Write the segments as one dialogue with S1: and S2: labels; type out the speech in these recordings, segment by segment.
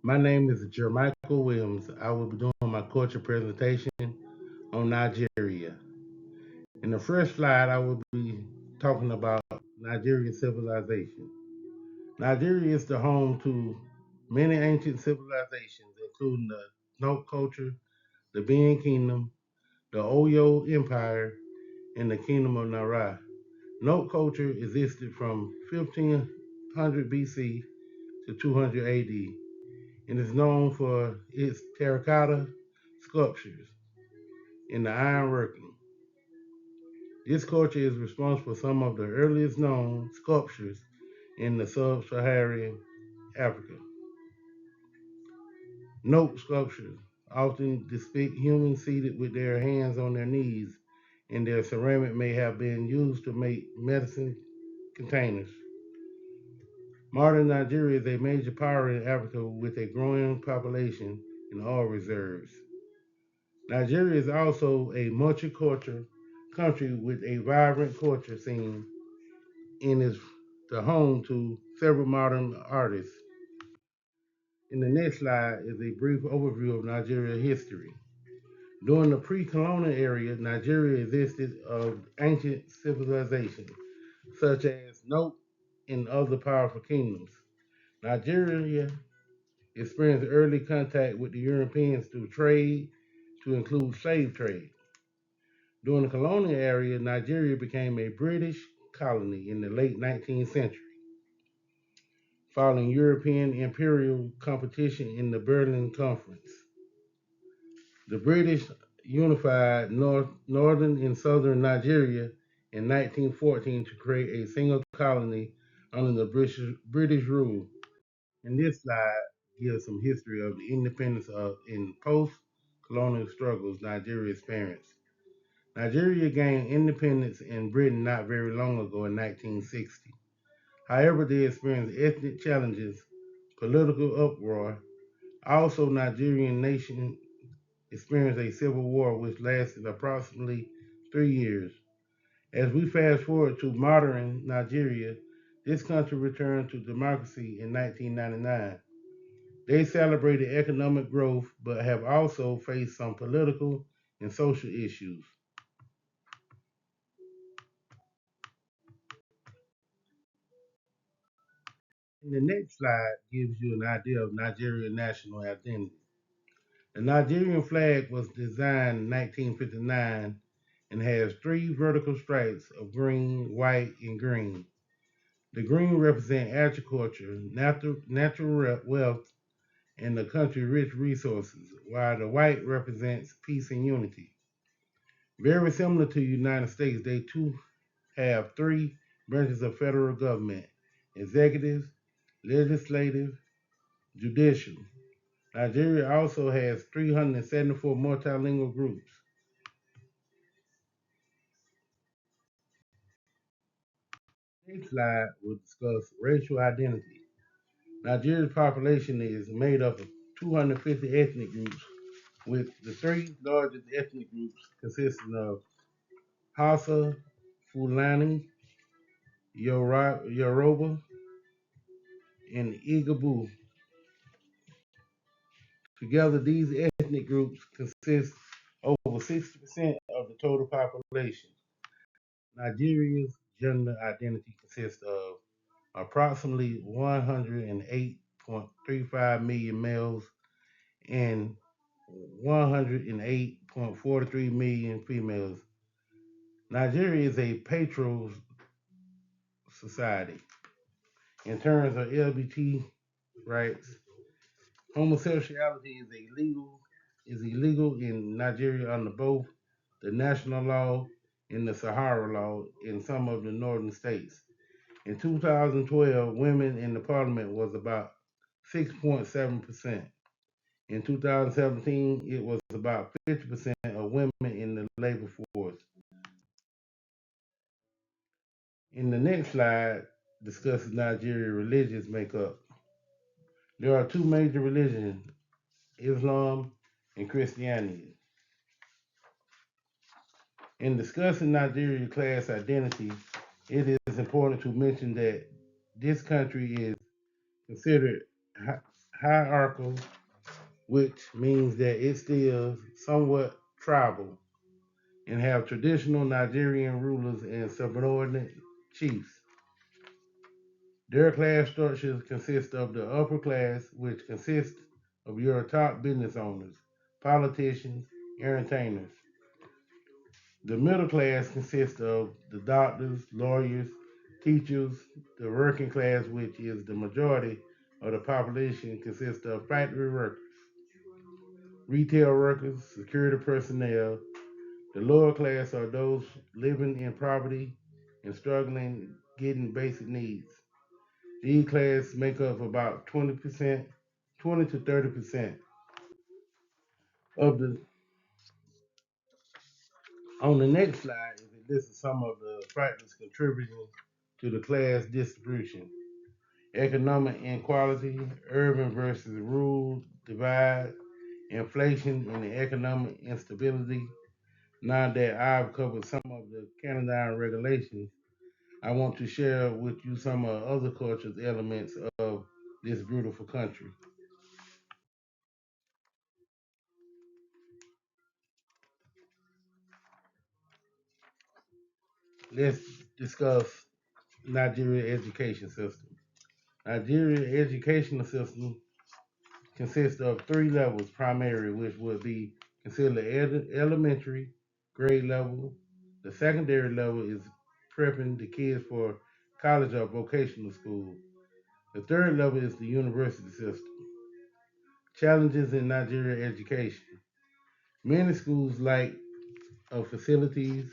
S1: My name is Jermichael Williams. I will be doing my culture presentation on Nigeria. In the first slide, I will be talking about Nigerian civilization. Nigeria is the home to many ancient civilizations, including the Nok culture, the Benin Kingdom, the Oyo Empire, and the Kingdom of Nara. Nok culture existed from 1500 BC to 200 AD and is known for its terracotta sculptures and the ironworking. This culture is responsible for some of the earliest known sculptures in the sub-Saharan Africa. Note sculptures often depict humans seated with their hands on their knees, and their ceramic may have been used to make medicine containers. Modern Nigeria is a major power in Africa with a growing population and oil reserves. Nigeria is also a multicultural country with a vibrant culture scene and is the home to several modern artists. In the next slide is a brief overview of Nigeria history. During the pre-colonial era, Nigeria existed of ancient civilizations such as Nok and other powerful kingdoms. Nigeria experienced early contact with the Europeans through trade, to include slave trade. During the colonial era, Nigeria became a British colony in the late 19th century, following European imperial competition in the Berlin Conference. The British unified northern and southern Nigeria in 1914 to create a single colony under the British rule. And this slide gives some history of the independence of in post-colonial struggles Nigeria experienced. Nigeria gained independence in Britain not very long ago in 1960. However, they experienced ethnic challenges, political uproar. Also, Nigerian nation experienced a civil war which lasted approximately 3 years. As we fast forward to modern Nigeria, this country returned to democracy in 1999. They celebrated economic growth but have also faced some political and social issues. And the next slide gives you an idea of Nigerian national identity. The Nigerian flag was designed in 1959 and has three vertical stripes of green, white, and green. The green represents agriculture, natural wealth, and the country's rich resources, while the white represents peace and unity. Very similar to the United States, they too have three branches of federal government: executive, legislative, judicial. Nigeria also has 374 multilingual groups. Next slide will discuss racial identity. Nigeria's population is made up of 250 ethnic groups, with the three largest ethnic groups consisting of Hausa, Fulani, Yoruba, and Igbo. Together, these ethnic groups consist over 60% of the total population. Nigeria's gender identity consists of approximately 108.35 million males and 108.43 million females. Nigeria is a patriarchal society. In terms of LGBT rights, homosexuality is illegal in Nigeria under both the national law and the Sahara law in some of the northern states. In 2012, women in the parliament was about 6.7%. In 2017, it was about 50% of women in the labor force. In the next slide, discusses Nigeria religious makeup. There are two major religions, Islam and Christianity. In discussing Nigeria class identity, it is important to mention that this country is considered hierarchical, which means that it's still somewhat tribal, and have traditional Nigerian rulers and subordinate chiefs. Their class structures consist of the upper class, which consists of your top business owners, politicians, entertainers. The middle class consists of the doctors, lawyers, teachers. The working class, which is the majority of the population, consists of factory workers, retail workers, security personnel. The lower class are those living in poverty and struggling getting basic needs. These classes make up about 20%, 20 to 30% of the. On the next slide is a list of some of the factors contributing to the class distribution. Economic inequality, urban versus rural divide, inflation, and the economic instability. Now that I've covered some of the Cannadine regulations, I want to share with you some of the other cultures elements of this beautiful country. Let's discuss Nigeria education system. Nigeria educational system consists of three levels primary, which would be considered elementary grade level. The secondary level is prepping the kids for college or vocational school. The third level is the university system. Challenges in Nigeria education. Many schools lack of facilities.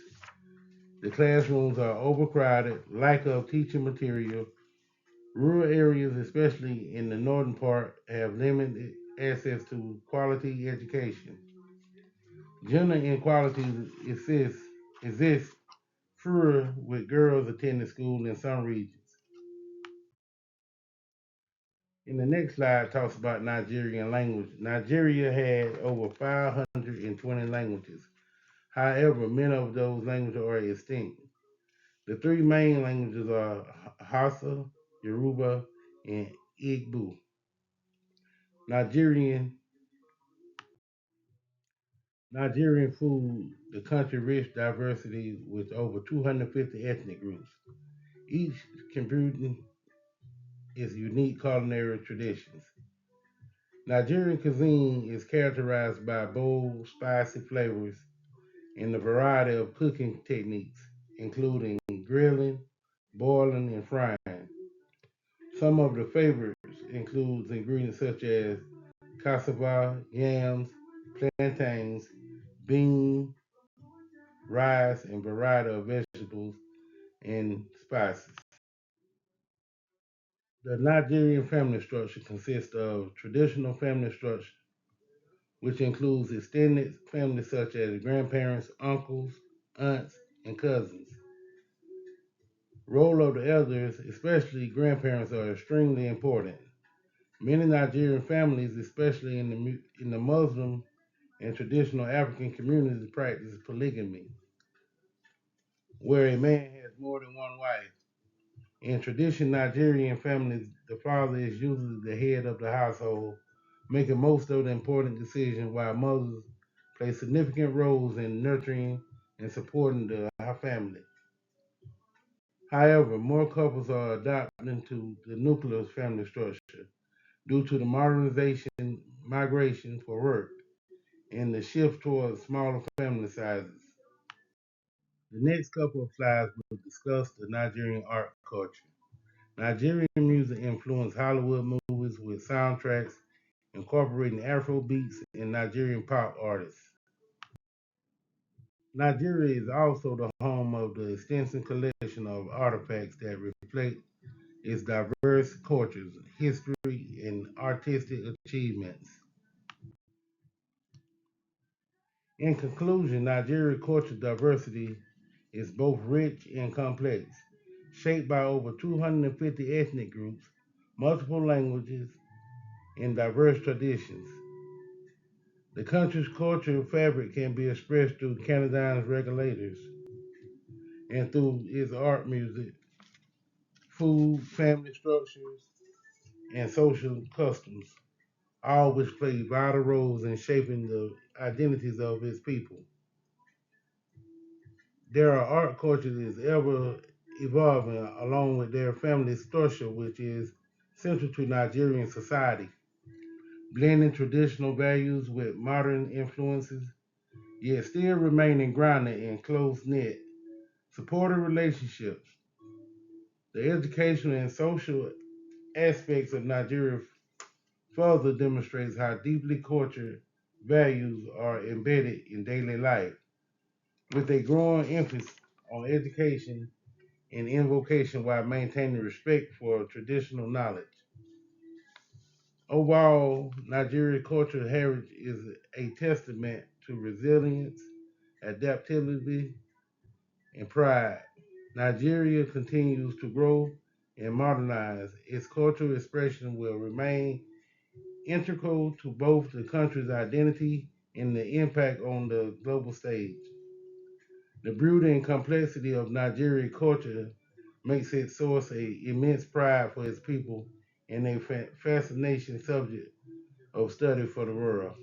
S1: The classrooms are overcrowded, lack of teaching material. Rural areas, especially in the northern part, have limited access to quality education. Gender inequality exists fewer with girls attending school in some regions. In the next slide, talks about Nigerian language. Nigeria had over 520 languages. However, many of those languages are extinct. The three main languages are Hausa, Yoruba, and Igbo. Nigerian Nigerian food, the country rich diversity with over 250 ethnic groups. Each contributing its unique culinary traditions. Nigerian cuisine is characterized by bold, spicy flavors and a variety of cooking techniques, including grilling, boiling, and frying. Some of the favorites include ingredients such as cassava, yams, plantains, beans, rice, and variety of vegetables and spices. The Nigerian family structure consists of traditional family structure, which includes extended families such as grandparents, uncles, aunts, and cousins. Role of the elders, especially grandparents, are extremely important. Many Nigerian families, especially in the Muslim and traditional African communities, practice polygamy, where a man has more than one wife. In traditional Nigerian families, the father is usually the head of the household, making most of the important decisions, while mothers play significant roles in nurturing and supporting the family. However, more couples are adopting to the nuclear family structure due to the modernization, migration for work, and the shift towards smaller family sizes. The next couple of slides will discuss the Nigerian art culture. Nigerian music influenced Hollywood movies with soundtracks incorporating Afro beats and Nigerian pop artists. Nigeria is also the home of the extensive collection of artifacts that reflect its diverse cultures, history, and artistic achievements. In conclusion, Nigeria's cultural diversity is both rich and complex, shaped by over 250 ethnic groups, multiple languages, and diverse traditions. The country's cultural fabric can be expressed through Cannadine's regulators and through its art, music, food, family structures, and social customs. all which play vital roles in shaping the identities of its people. Their art culture is ever evolving along with their family structure, which is central to Nigerian society, blending traditional values with modern influences, yet still remaining grounded in close knit, supportive relationships. The educational and social aspects of Nigeria further demonstrates how deeply cultural values are embedded in daily life, with a growing emphasis on education and invocation while maintaining respect for traditional knowledge. Overall, Nigeria's cultural heritage is a testament to resilience, adaptability, and pride. Nigeria continues to grow and modernize. Its cultural expression will remain integral to both the country's identity and the impact on the global stage. The beauty and complexity of Nigerian culture makes it source of immense pride for its people and a fascination subject of study for the world.